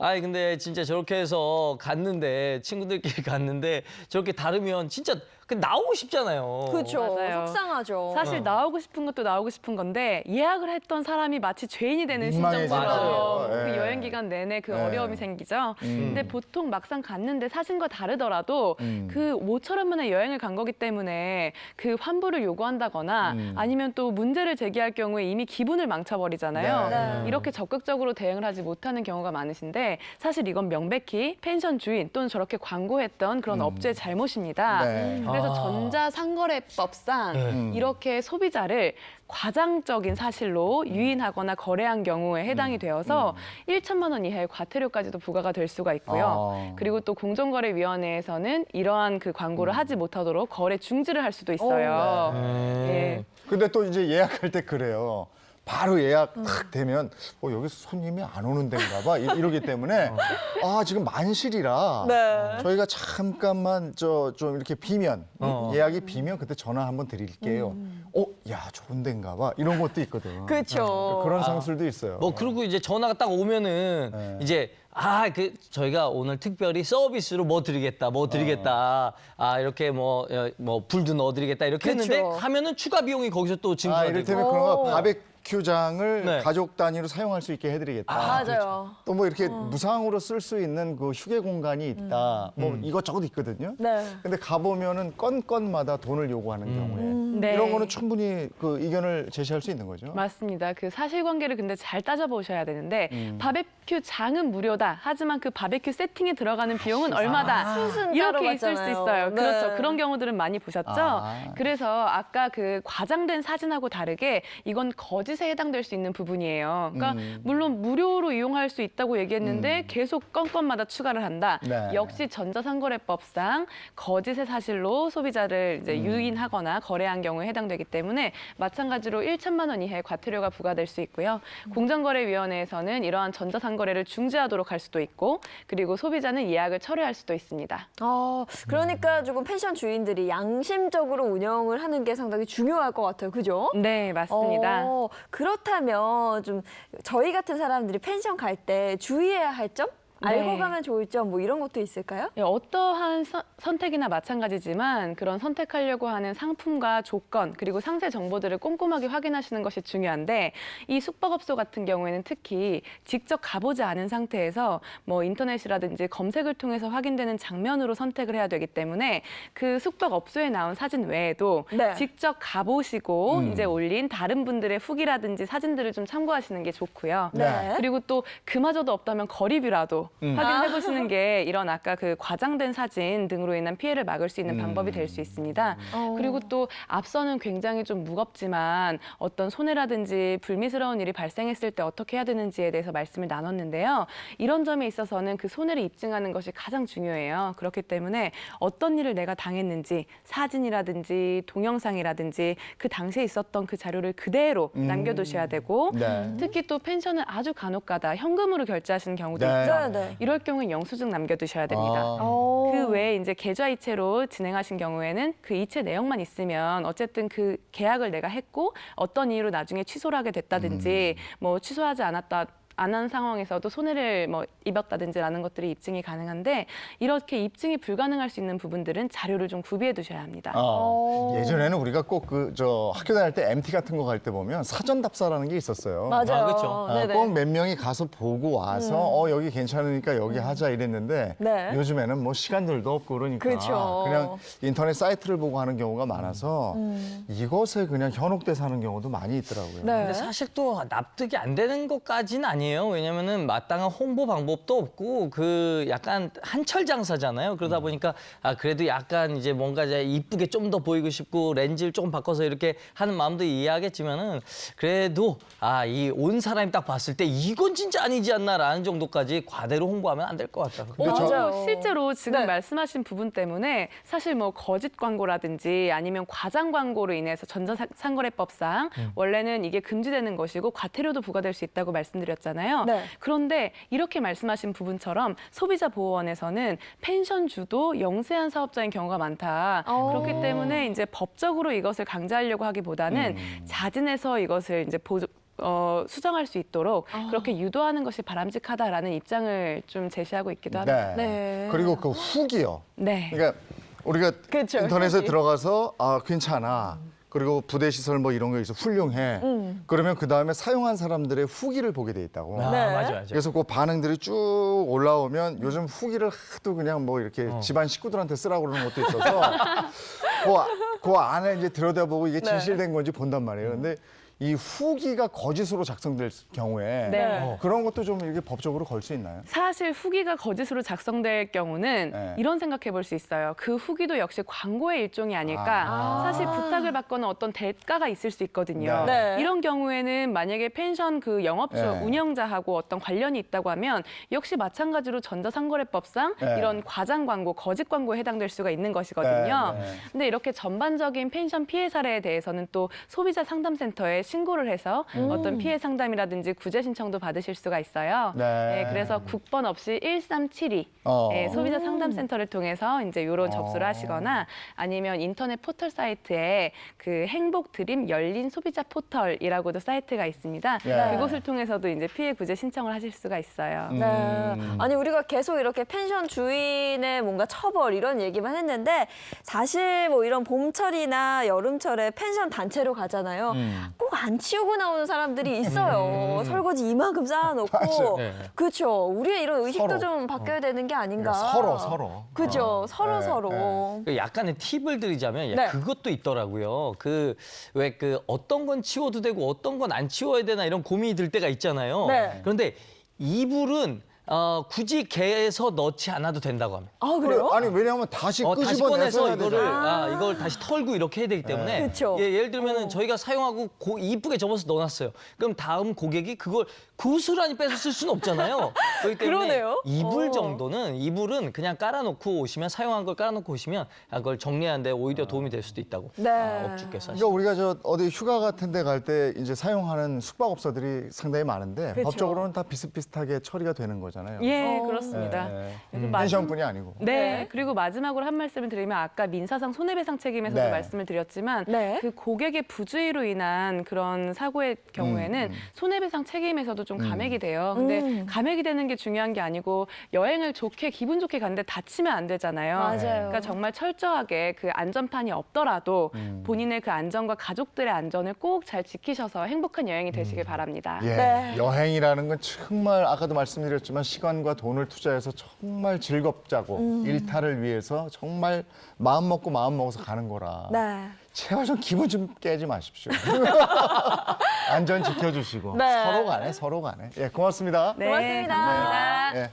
아이 근데 진짜 저렇게 해서 갔는데 친구들끼리 갔는데 저렇게 다르면 진짜 나오고 싶잖아요. 그렇죠. 맞아요. 속상하죠. 사실 나오고 싶은 것도 나오고 싶은 건데 예약을 했던 사람이 마치 죄인이 되는 심정처럼 맞아요. 그 예. 여행 기간 내내 그 예. 어려움이 생기죠. 근데 보통 막상 갔는데 사진과 다르더라도 그 모처럼 만에 여행을 간 거기 때문에 그 환불을 요구한다거나 아니면 또 문제를 제기할 경우에 이미 기분을 망쳐버리잖아요. 네. 이렇게 적극적으로 대응을 하지 못하는 경우가 많으신데 사실 이건 명백히 펜션 주인 또는 저렇게 광고했던 그런 업체의 잘못입니다. 네. 그래서 전자상거래법상 이렇게 소비자를 과장적인 사실로 유인하거나 거래한 경우에 해당이 되어서 1천만 원 이하의 과태료까지도 부과가 될 수가 있고요. 그리고 또 공정거래위원회에서는 이러한 그 광고를 하지 못하도록 거래 중지를 할 수도 있어요. 예. 근데 또 이제 예약할 때 그래요. 바로 예약 딱 되면 여기 손님이 안 오는 데인가 봐 이러기 때문에 지금 만실이라 네. 저희가 잠깐만 좀 이렇게 비면 예약이 비면 그때 전화 한번 드릴게요. 야 좋은 데인가 봐 이런 것도 있거든. 그렇죠. 그런 상술도 있어요. 뭐 그리고 이제 전화가 딱 오면은 네. 이제 저희가 오늘 특별히 서비스로 뭐 드리겠다. 이렇게 뭐 불도 넣어드리겠다 이렇게 그쵸. 했는데 하면은 추가 비용이 거기서 또 증가가 되고. 이를테면 그런 거 바베큐장을 네. 가족 단위로 사용할 수 있게 해드리겠다. 맞아요. 또 뭐 이렇게 무상으로 쓸 수 있는 그 휴게 공간이 있다. 뭐 이것저것 있거든요. 네. 근데 가보면은 건마다 돈을 요구하는 경우에 네. 이런 거는 충분히 그 의견을 제시할 수 있는 거죠. 맞습니다. 그 사실관계를 근데 잘 따져보셔야 되는데 바베큐장은 무료다. 하지만 그 바베큐 세팅에 들어가는 비용은 얼마다. 수순 이렇게 따로 있을 수 받잖아요. 있어요. 네. 그렇죠. 그런 경우들은 많이 보셨죠? 그래서 아까 그 과장된 사진하고 다르게 이건 거짓에 해당될 수 있는 부분이에요. 그러니까 물론 무료로 이용할 수 있다고 얘기했는데 계속 건마다 추가를 한다. 네. 역시 전자상거래법상 거짓의 사실로 소비자를 이제 유인하거나 거래한 경우에 해당되기 때문에 마찬가지로 1천만 원 이하의 과태료가 부과될 수 있고요. 공정거래위원회에서는 이러한 전자상거래를 중지하도록 할 수도 있고 그리고 소비자는 예약을 철회할 수도 있습니다. 그러니까 조금 펜션 주인들이 양심적으로 운영을 하는 게 상당히 중요할 것 같아요. 그죠? 네, 맞습니다. 그렇다면 좀 저희 같은 사람들이 펜션 갈 때 주의해야 할 점? 알고 네. 가면 좋을 점 뭐 이런 것도 있을까요? 예, 어떠한 선택이나 마찬가지지만 그런 선택하려고 하는 상품과 조건 그리고 상세 정보들을 꼼꼼하게 확인하시는 것이 중요한데 이 숙박업소 같은 경우에는 특히 직접 가보지 않은 상태에서 뭐 인터넷이라든지 검색을 통해서 확인되는 장면으로 선택을 해야 되기 때문에 그 숙박업소에 나온 사진 외에도 네. 직접 가보시고 이제 올린 다른 분들의 후기라든지 사진들을 좀 참고하시는 게 좋고요. 네. 그리고 또 그마저도 없다면 거리뷰라도 확인해 보시는 게 이런 아까 그 과장된 사진 등으로 인한 피해를 막을 수 있는 방법이 될 수 있습니다. 그리고 또 앞서는 굉장히 좀 무겁지만 어떤 손해라든지 불미스러운 일이 발생했을 때 어떻게 해야 되는지에 대해서 말씀을 나눴는데요. 이런 점에 있어서는 그 손해를 입증하는 것이 가장 중요해요. 그렇기 때문에 어떤 일을 내가 당했는지 사진이라든지 동영상이라든지 그 당시에 있었던 그 자료를 그대로 남겨두셔야 되고 네. 특히 또 펜션은 아주 간혹가다 현금으로 결제하시는 경우도 네. 있죠. 네. 이럴 경우는 영수증 남겨두셔야 됩니다. 그 외에 이제 계좌이체로 진행하신 경우에는 그 이체 내역만 있으면 어쨌든 그 계약을 내가 했고 어떤 이유로 나중에 취소를 하게 됐다든지 뭐 취소하지 않았다. 안 한 상황에서도 손해를 뭐 입었다든지라는 것들이 입증이 가능한데 이렇게 입증이 불가능할 수 있는 부분들은 자료를 좀 구비해 두셔야 합니다. 예전에는 우리가 꼭 학교 다닐 때 MT 같은 거 갈 때 보면 사전 답사라는 게 있었어요. 맞아요. 그렇죠. 네네. 꼭 몇 명이 가서 보고 와서 여기 괜찮으니까 여기 하자 이랬는데 네. 요즘에는 뭐 시간들도 없고 그러니까 그렇죠. 그냥 인터넷 사이트를 보고 하는 경우가 많아서 이것에 그냥 현혹돼서 하는 경우도 많이 있더라고요. 네. 근데 사실 또 납득이 안 되는 것까지는 아니에요. 왜냐면은 마땅한 홍보 방법도 없고 그 약간 한철 장사잖아요. 그러다 보니까 그래도 약간 이제 뭔가 이제 이쁘게 좀 더 보이고 싶고 렌즈를 조금 바꿔서 이렇게 하는 마음도 이해하겠지만은 그래도 이 온 사람이 딱 봤을 때 이건 진짜 아니지 않나라는 정도까지 과대로 홍보하면 안 될 것 같다. 맞아요. 실제로 지금 네. 말씀하신 부분 때문에 사실 뭐 거짓 광고라든지 아니면 과장 광고로 인해서 전자상거래법상 원래는 이게 금지되는 것이고 과태료도 부과될 수 있다고 말씀드렸잖아요. 네. 그런데 이렇게 말씀하신 부분처럼 소비자보호원에서는 펜션주도 영세한 사업자인 경우가 많다. 그렇기 때문에 이제 법적으로 이것을 강제하려고 하기보다는 자진해서 이것을 이제 수정할 수 있도록 그렇게 유도하는 것이 바람직하다라는 입장을 좀 제시하고 있기도 합니다. 네. 그리고 그 후기요. 네. 그러니까 우리가 그쵸, 인터넷에 후기. 들어가서 아 괜찮아. 그리고 부대 시설 뭐 이런 거 있어 훌륭해. 그러면 그 다음에 사용한 사람들의 후기를 보게 돼 있다고. 아, 네. 맞아. 그래서 그 반응들이 쭉 올라오면 요즘 후기를 하도 그냥 뭐 이렇게 집안 식구들한테 쓰라고 그러는 것도 있어서 그 안에 이제 들여다보고 이게 진실된 건지 본단 말이에요. 근데 이 후기가 거짓으로 작성될 경우에 네. 그런 것도 좀 이렇게 법적으로 걸 수 있나요? 사실 후기가 거짓으로 작성될 경우는 네. 이런 생각해 볼 수 있어요. 그 후기도 역시 광고의 일종이 아닐까. 사실 부탁을 받거나 어떤 대가가 있을 수 있거든요. 네. 이런 경우에는 만약에 펜션 그 영업주, 네. 운영자하고 어떤 관련이 있다고 하면 역시 마찬가지로 전자상거래법상 네. 이런 과장 광고, 거짓 광고에 해당될 수가 있는 것이거든요. 네. 근데 이렇게 전반적인 펜션 피해 사례에 대해서는 또 소비자 상담센터에 신고를 해서 어떤 피해 상담이라든지 구제 신청도 받으실 수가 있어요. 네. 그래서 국번 없이 1372 소비자 상담센터를 통해서 이제 이런 접수를 하시거나 아니면 인터넷 포털 사이트에 그 행복 드림 열린 소비자 포털이라고도 사이트가 있습니다. 네. 그곳을 통해서도 이제 피해 구제 신청을 하실 수가 있어요. 네. 아니 우리가 계속 이렇게 펜션 주인의 뭔가 처벌 이런 얘기만 했는데 사실 뭐 이런 봄철이나 여름철에 펜션 단체로 가잖아요. 꼭 안 치우고 나오는 사람들이 있어요. 설거지 이만큼 쌓아놓고. 맞아요. 네. 그렇죠. 우리의 이런 의식도 서로. 좀 바뀌어야 되는 게 아닌가. 서로. 그죠. 서로 네, 서로. 그 약간의 팁을 드리자면 네. 그것도 있더라고요. 그 왜 그 어떤 건 치워도 되고 어떤 건 안 치워야 되나 이런 고민이 들 때가 있잖아요. 네. 그런데 이불은 굳이 개에서 넣지 않아도 된다고 합니다. 아 그래요? 아니 왜냐하면 다시 다시 끄집어내서 꺼내서 해야 이거를 되잖아요. 이걸 다시 털고 이렇게 해야 되기 때문에 그쵸. 예를 들면은 저희가 사용하고 이쁘게 접어서 넣어놨어요. 그럼 다음 고객이 그걸 고스란히 뺏어 쓸 수는 없잖아요. 그렇기 때문에 그러네요. 이불 정도는 이불은 그냥 깔아놓고 오시면 사용한 걸 깔아놓고 오시면 그걸 정리하는데 오히려 도움이 될 수도 있다고 네. 업주께서 하시죠. 그러니까 우리가 저 어디 휴가 같은 데 갈 때 이제 사용하는 숙박업소들이 상당히 많은데 그쵸. 법적으로는 다 비슷비슷하게 처리가 되는 거잖아요. 예, 그렇습니다. 네. 마지막- 펜션뿐이 아니고. 네, 그리고 마지막으로 한 말씀을 드리면 아까 민사상 손해배상 책임에서도 네. 말씀을 드렸지만 네. 그 고객의 부주의로 인한 그런 사고의 경우에는 손해배상 책임에서도 좀 감액이 돼요. 근데 감액이 되는 게 중요한 게 아니고 여행을 좋게 기분 좋게 갔는데 다치면 안 되잖아요. 맞아요. 그러니까 정말 철저하게 그 안전판이 없더라도 본인의 그 안전과 가족들의 안전을 꼭 잘 지키셔서 행복한 여행이 되시길 바랍니다. 예, 네. 여행이라는 건 정말 아까도 말씀드렸지만 시간과 돈을 투자해서 정말 즐겁자고 일탈을 위해서 정말 마음 먹고 마음 먹어서 가는 거라. 네. 제발 좀 기분 좀 깨지 마십시오. 안전 지켜주시고 네. 서로 간에. 예, 고맙습니다. 네, 고맙습니다. 감사합니다. 예.